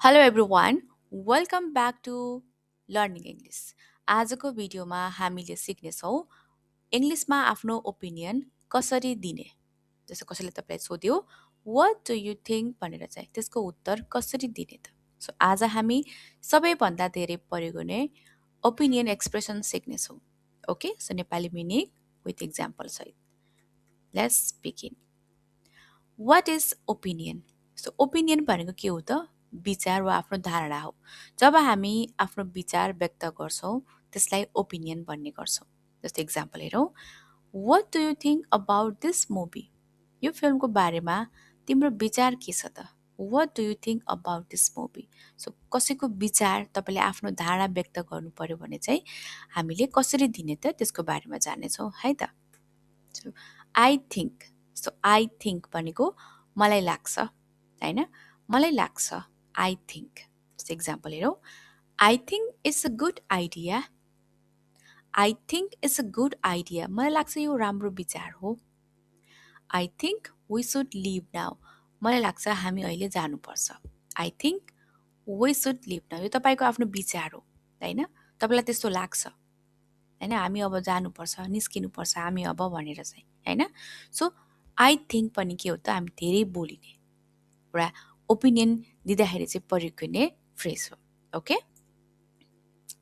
Hello everyone welcome back to learning English आजको भिडियोमा हामीले सिक्नेछौँ इङ्ग्लिसमा आफ्नो ओपिनियन कसरी दिने जस्तो कसैले तपाईँलाई सोध्यो वाट डु यु थिङ्क भनेर चाहिँ त्यसको उत्तर कसरी दिने त सो आज हामी सबैभन्दा धेरै प्रयोग हुने ओपिनियन एक्सप्रेसन सिक्नेछौँ okay so Nepali meaning with example सहित let's begin what is opinion so opinion भनेको के हो त विचार वा आफ्नो धारणा हो जब हामी आफ्नो विचार व्यक्त गर्छौँ त्यसलाई ओपिनियन भन्ने गर्छौँ जस्तो इक्जाम्पल हेरौँ what do you think about this movie यो फिल्मको बारेमा तिम्रो विचार के छ त what do you think about this movie so कसैको विचार तपाईँले आफ्नो धारणा व्यक्त गर्नु पर्यो भने चाहिँ हामीले कसरी दिने त त्यसको बारेमा जानेछौँ है त so I think so I think भनेको मलाई लाग्छ होइन मलाई लाग्छ आई थिङ्क जस्तो इक्जाम्पल हेरौँ I think it's a good idea I think it's a good idea मलाई लाग्छ यो राम्रो विचार हो I think we should leave now मलाई लाग्छ हामी अहिले जानुपर्छ I think we should leave now यो तपाईँको आफ्नो विचार हो होइन तपाईँलाई त्यस्तो लाग्छ होइन हामी अब जानुपर्छ निस्किनुपर्छ हामी अब भनेर चाहिँ होइन सो आई थिङ्क पनि के हो त हामी धेरै बोलिने एउटा ओपिनियन दिँदाखेरि चाहिँ प्रयोग हुने फ्रेज हो ओके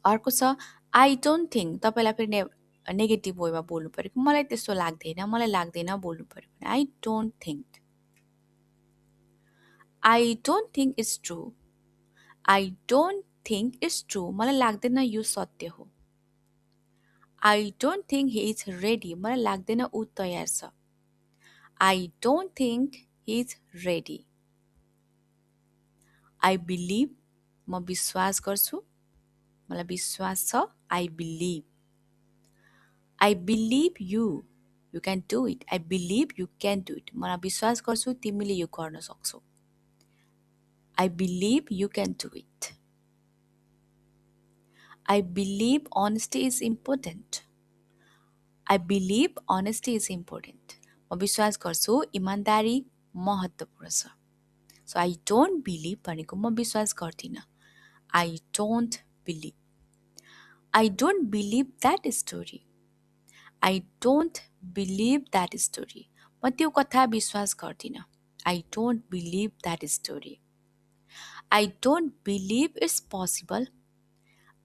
अर्को छ आई डोन्ट थिङ्क तपाईँलाई फेरि नेगेटिभ वेमा बोल्नु पऱ्यो मलाई त्यस्तो लाग्दैन बोल्नु पऱ्यो भने I don't think I don't think it's true I don't think it's true मलाई लाग्दैन यो सत्य हो I don't think he is ready मलाई लाग्दैन ऊ तयार छ I don't think he is ready I believe म विश्वास गर्छु मलाई विश्वास छ I believe you you can do it I believe you can do it मलाई विश्वास गर्छु तिमीले यो गर्न सक्छौ I believe you can do it I believe honesty is important I believe honesty is important म विश्वास गर्छु इमान्दारी महत्त्वपूर्ण छ सो आई डोन्ट बिलिभ भनेको म विश्वास गर्दिनँ I don't believe I don't believe that story I don't believe that story म त्यो कथा विश्वास गर्दिनँ I don't believe that story I don't believe it's possible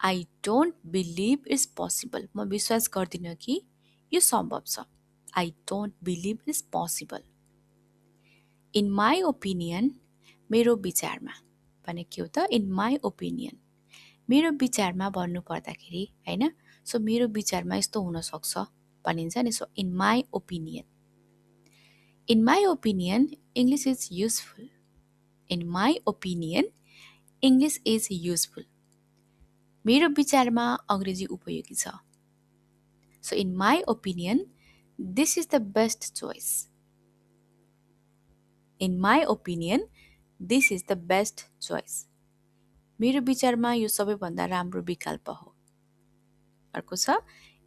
I don't believe it's possible म विश्वास गर्दिनँ कि यो सम्भव छ I don't believe it's possible in my opinion मेरो विचारमा भने के हो त इन माई ओपिनियन मेरो विचारमा भन्नु पर्दाखेरि होइन सो मेरो विचारमा यस्तो हुनसक्छ भनिन्छ नि so in my opinion English is useful in my opinion English is useful मेरो विचारमा अङ्ग्रेजी उपयोगी छ so in my opinion this is the best choice in my opinion this is the best choice मेरो विचारमा यो सबैभन्दा राम्रो विकल्प हो अर्को छ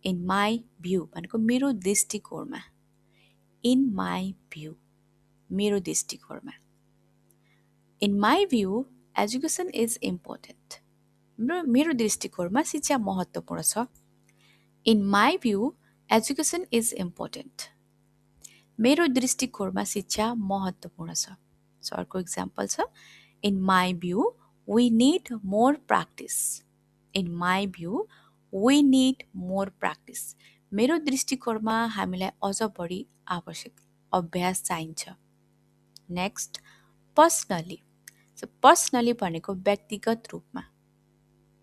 इन माई भ्यू भनेको मेरो दृष्टिकोणमा इन माई भ्यू मेरो दृष्टिकोणमा in my view education is important मेरो दृष्टिकोणमा शिक्षा महत्त्वपूर्ण छ in my view education is important मेरो दृष्टिकोणमा शिक्षा महत्त्वपूर्ण छ सो अर्को इक्जाम्पल छ in my view we need more practice in my view we need more practice मेरो दृष्टिकोणमा हामीलाई अझ बढी आवश्यक अभ्यास चाहिन्छ नेक्स्ट पर्सनली सो पर्सनली भनेको व्यक्तिगत रूपमा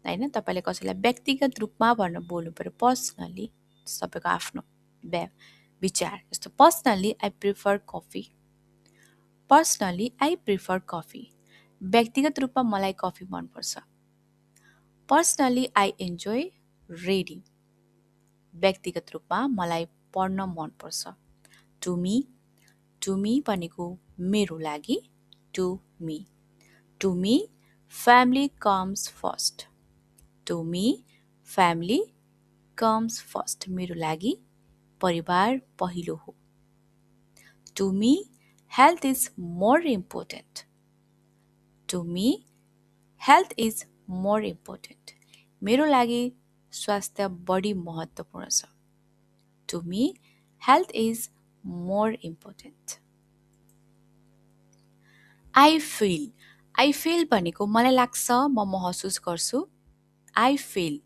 होइन तपाईँले कसैलाई व्यक्तिगत रूपमा भनेर बोल्नु पऱ्यो पर्सनली तपाईँको आफ्नो विचार जस्तो पर्सनली आई प्रिफर कफी व्यक्तिगत रूपमा मलाई कफी मनपर्छ पर्सनली आई इन्जोय रिडिङ व्यक्तिगत रूपमा मलाई पढ्न मनपर्छ टु मी भनेको मेरो लागि to me family comes first to me family comes first मेरो लागि परिवार पहिलो हो to me health is more important to me health is more important मेरो लागि स्वास्थ्य बढी महत्त्वपूर्ण छ to me health is more important I feel भनेको मलाई लाग्छ म महसुस गर्छु I feel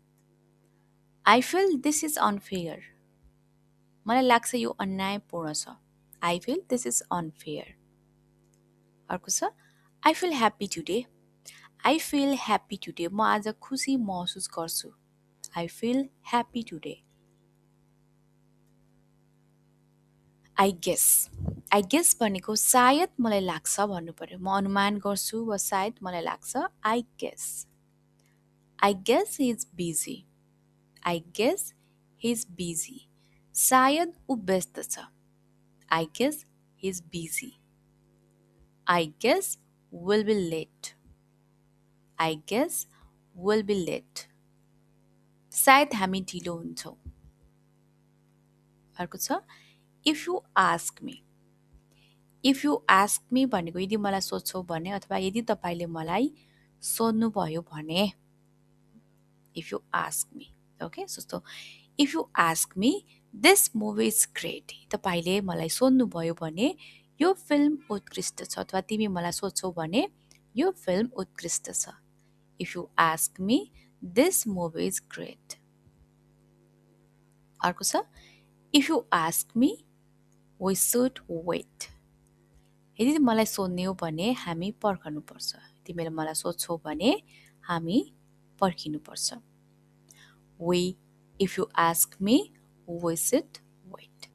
this is unfair मलाई लाग्छ यो अन्यायपूर्ण छ I feel this is unfair अर्को छ I feel happy today I feel happy today म आज खुसी महसुस गर्छु I feel happy today I guess भनेको सायद मलाई लाग्छ भन्नु पर्यो म अनुमान गर्छु वा सायद मलाई लाग्छ I guess he is busy I guess he is busy सायद ऊ व्यस्त छ I guess he is busy I guess will be late I guess will be late सायद हामी ढिलो हुन्छौँ अर्को छ इफ यु आस्क मी भनेको यदि मलाई सोध्छौ भने अथवा यदि तपाईले मलाई सोध्नुभयो भने if you ask me okay सस्तो if you ask me this movie is great तपाईले मलाई सोध्नुभयो भने यो फिल्म उत्कृष्ट छ अथवा तिमी मलाई सोध्छौ भने यो फिल्म उत्कृष्ट छ if you ask me this movie is great अर्को छ if you ask me we should wait यदि मलाई सोध्ने हो भने हामी पर्खनुपर्छ तिमीले मलाई सोध्छौ भने हामी पर्खिनुपर्छ if you ask me we should wait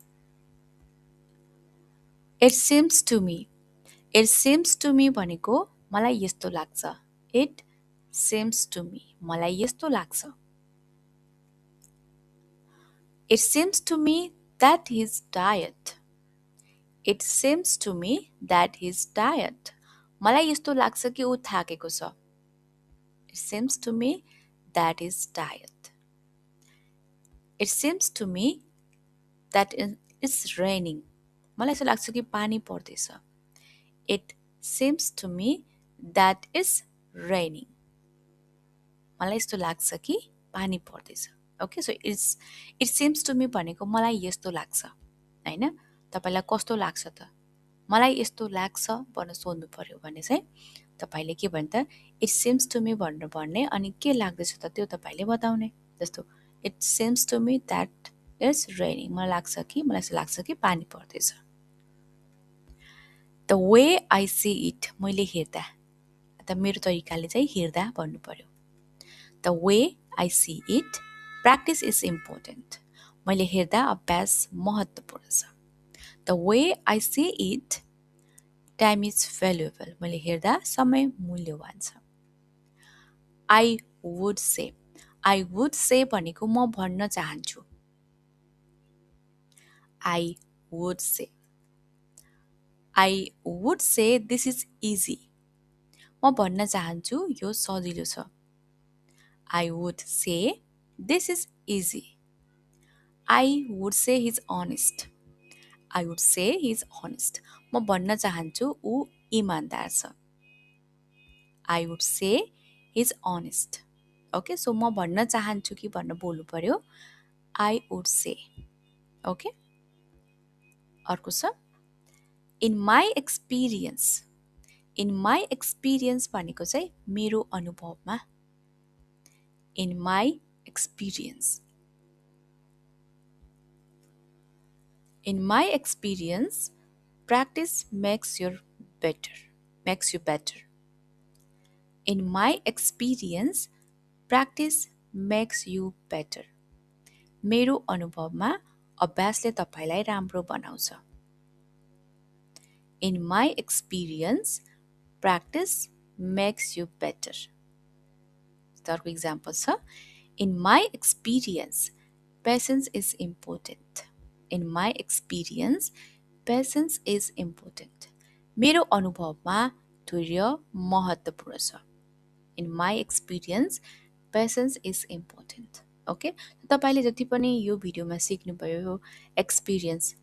it seems to me भनेको मलाई यस्तो लाग्छ it seems to me मलाई यस्तो लाग्छ it seems to me that he's tired It seems to me that he's tired. मलाई यस्तो लाग्छ कि ऊ थाकेको छ. It seems to me that he's tired. It seems to me that it's raining. मलाई यस्तो लाग्छ कि पानी पर्दैछ. It seems to me that it's raining. मलाई यस्तो लाग्छ कि पानी पर्दैछ. Okay, so it seems to me भनेको मलाई यस्तो लाग्छ. हैन? तपाईलाई कस्तो लाग्छ त मलाई यस्तो लाग्छ भन्न सोध्नु पर्यो भने चाहिँ तपाईले के भन्छ त इट सिम्स टु मी भनेर भन्ने अनि के लाग्दैछ त त्यो तपाईले बताउने जस्तो it seems to me that it's raining मलाई लाग्छ कि मलाई यस्तो लाग्छ कि पानी पर्दैछ the way I see it मैले हेर्दा त मेरो तरिकाले चाहिँ हेर्दा भन्नु पर्यो the way I see it practice is important मैले हेर्दा अभ्यास महत्त्वपूर्ण छ The way I see it, time is valuable. मैले हेर्दा समय मूल्यवान छ. I would say भनेको म भन्न चाहन्छु. I would say this is easy. म भन्न चाहन्छु यो सजिलो छ. I would say this is easy. I would say he's honest. I would say he's honest. म भन्न चाहन्छु ऊ इमानदार छ. I would say he's honest. Okay, so म भन्न चाहन्छु कि भन्न बोल्नु पर्यो. I would say. Okay? अर्को छ In my experience भनेको चाहिँ मेरो अनुभवमा. In my experience. In my experience, practice makes you better. In my experience, practice makes you better. मेरो अनुभवमा अभ्यासले तपाईलाई राम्रो बनाउँछ. In my experience, practice makes you better. अर्को example छ In my experience, patience is important. In my experience, patience is important. मेरो अनुभवमा धैर्य महत्त्वपूर्ण छ. In my experience, patience is important. Okay? तपाईले जति पनि यो भिडियोमा सिक्नुभयो एक्सपिरियन्स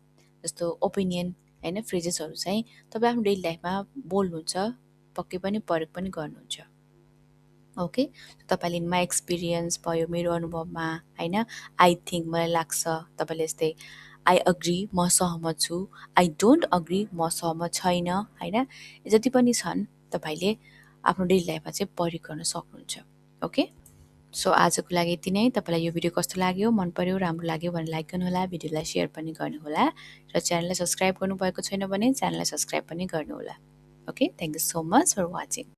जस्तो ओपिनियन हैन फ्रेजेसहरु चाहिँ तपाई आफ्नो डेली लाइफमा बोल्नुहुन्छ पक्कै पनि प्रयोग पनि गर्नुहुन्छ. ओके, तपाईँले इन माई एक्सपिरियन्स भयो, मेरो अनुभवमा होइन, आई थिङ्क मलाई लाग्छ, तपाईँले यस्तै आई अग्री म सहमत छु, आई डोन्ट अग्री म सहमत छैन होइन, जति पनि छन् तपाईँले आफ्नो डेली लाइफमा चाहिँ प्रयोग गर्न सक्नुहुन्छ। ओके, सो आजको लागि यति नै। तपाईँलाई यो भिडियो कस्तो लाग्यो, मन पर्यो, राम्रो लाग्यो भने लाइक गर्नुहोला, भिडियोलाई सेयर पनि गर्नुहोला र च्यानललाई सब्सक्राइब गर्नुभएको छैन भने च्यानललाई सब्सक्राइब पनि गर्नुहोला। Okay, thank you so much for watching.